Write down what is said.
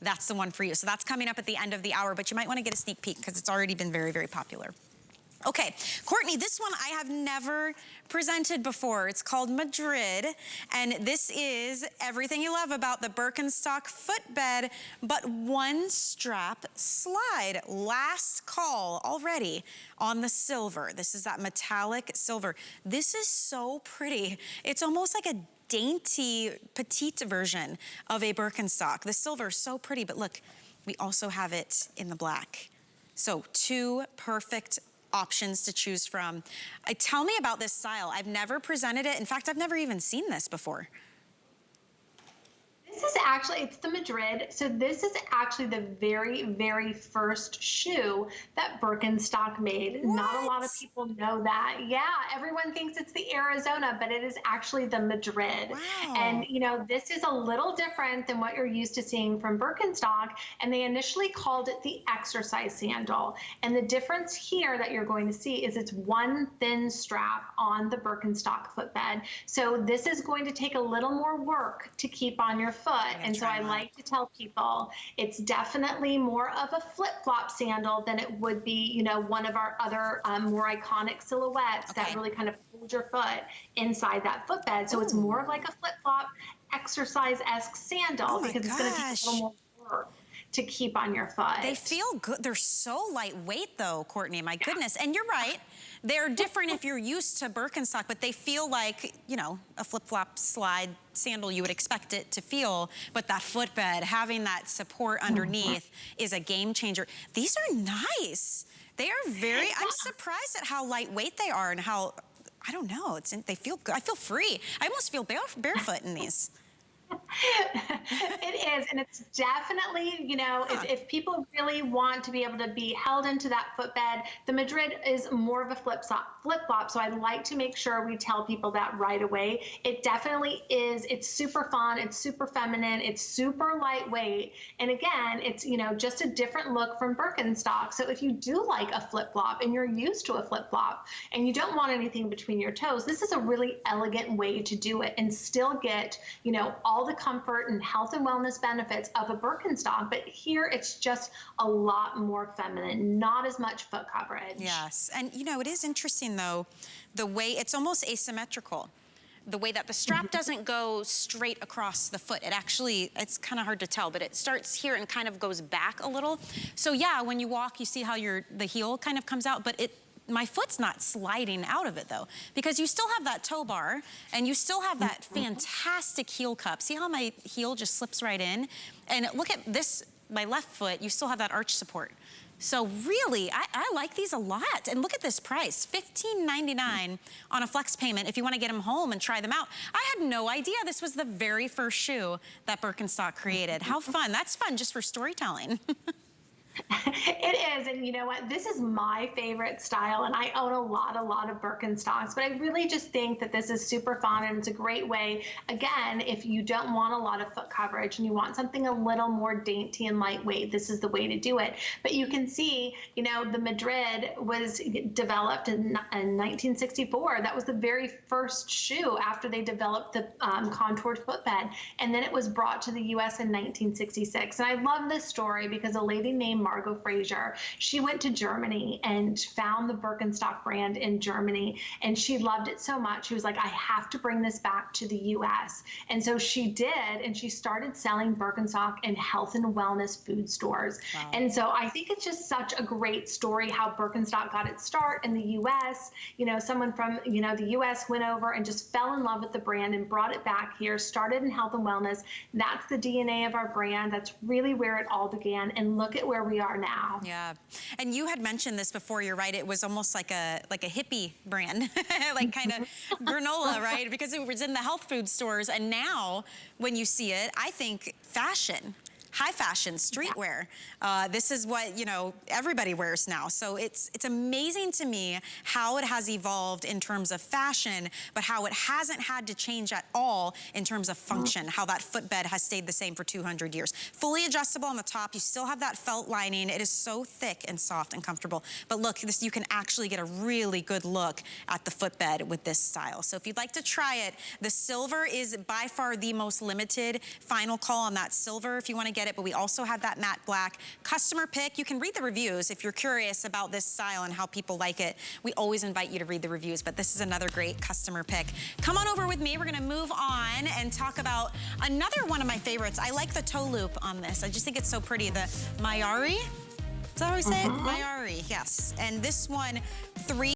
that's the one for you. So that's coming up at the end of the hour, but you might want to get a sneak peek because it's already been very, very popular. Okay, Courtney, this one I have never presented before. It's called Madrid, and this is everything you love about the Birkenstock footbed, but OneStrap slide. Last call already on the silver. This is that metallic silver. This is so pretty. It's almost like a dainty, petite version of a Birkenstock. The silver is so pretty, but look, we also have it in the black. So 2 perfect options to choose from. Tell me about this style. I've never presented it. In fact, I've never even seen this before. This is actually, it's the Madrid. So this is actually the very, very first shoe that Birkenstock made. What? Not a lot of people know that. Yeah, everyone thinks it's the Arizona, but it is actually the Madrid. Wow. And you know, this is a little different than what you're used to seeing from Birkenstock. And they initially called it the exercise sandal. And the difference here that you're going to see is it's one thin strap on the Birkenstock footbed. So this is going to take a little more work to keep on your foot. And so I like to tell people it's definitely more of a flip-flop sandal than it would be, you know, one of our other more iconic silhouettes that really kind of hold your foot inside that footbed. So it's more of like a flip-flop exercise-esque sandal because it's going to take a little more work to keep on your foot. They feel good. They're so lightweight though, Courtney, my goodness. And you're right. They're different if you're used to Birkenstock, but they feel like, you know, a flip-flop slide sandal you would expect it to feel, but that footbed, having that support underneath is a game changer. These are nice. They are very, I'm surprised at how lightweight they are and how, I don't know, they feel good. I feel free. I almost feel barefoot in these. It is, and it's definitely, you know, if people really want to be able to be held into that footbed, the Madrid is more of a flip-flop, so I like to make sure we tell people that right away. It definitely is. It's super fun. It's super feminine. It's super lightweight. And again, it's, you know, just a different look from Birkenstock. So if you do like a flip-flop and you're used to a flip-flop and you don't want anything between your toes, this is a really elegant way to do it and still get, you know, all the comfort and health and wellness benefits of a Birkenstock, but here it's just a lot more feminine, not as much foot coverage. Yes, and you know, it is interesting though, the way it's almost asymmetrical. The way that the strap doesn't go straight across the foot. It actually, it's kind of hard to tell, but it starts here and kind of goes back a little. So yeah, when you walk, you see how the heel kind of comes out, but my foot's not sliding out of it though, because you still have that toe bar and you still have that fantastic heel cup. See how my heel just slips right in? And look at this, my left foot, you still have that arch support. So really, I like these a lot. And look at this price, $15.99 on a flex payment if you want to get them home and try them out. I had no idea this was the very first shoe that Birkenstock created. How fun. That's fun just for storytelling. It is, and you know what? This is my favorite style, and I own a lot of Birkenstocks, but I really just think that this is super fun, and it's a great way, again, if you don't want a lot of foot coverage and you want something a little more dainty and lightweight, this is the way to do it. But you can see, you know, the Madrid was developed in 1964. That was the very first shoe after they developed the contoured footbed, and then it was brought to the U.S. in 1966. And I love this story because a lady named Margot Fraser, she went to Germany and found the Birkenstock brand in Germany, and she loved it so much. She was like, I have to bring this back to the US. And so she did, and she started selling Birkenstock in health and wellness food stores. Wow. And so I think it's just such a great story how Birkenstock got its start in the US. You know, someone from, you know, the US went over and just fell in love with the brand and brought it back here, started in health and wellness. That's the DNA of our brand. That's really where it all began. And look at where we are now. Yeah, and you had mentioned this before. You're right. It was almost like a hippie brand, like kind of granola, right? Because it was in the health food stores, and now when you see it, I think fashion. High fashion, streetwear. This is what, you know, everybody wears now. So it's amazing to me how it has evolved in terms of fashion, but how it hasn't had to change at all in terms of function, how that footbed has stayed the same for 200 years. Fully adjustable on the top, you still have that felt lining. It is so thick and soft and comfortable. But look, this, you can actually get a really good look at the footbed with this style. So if you'd like to try it, the silver is by far the most limited. Final call on that silver if you want to get it it, but we also have that matte black. Customer pick, you can read the reviews if you're curious about this style and how people like it. We always invite you to read the reviews, but this is another great customer pick. Come on over with me. We're gonna move on and talk about another one of my favorites. I like the toe loop on this. I just think it's so pretty. The Mayari, is that how we say it? Mayari, yes. And this one, 3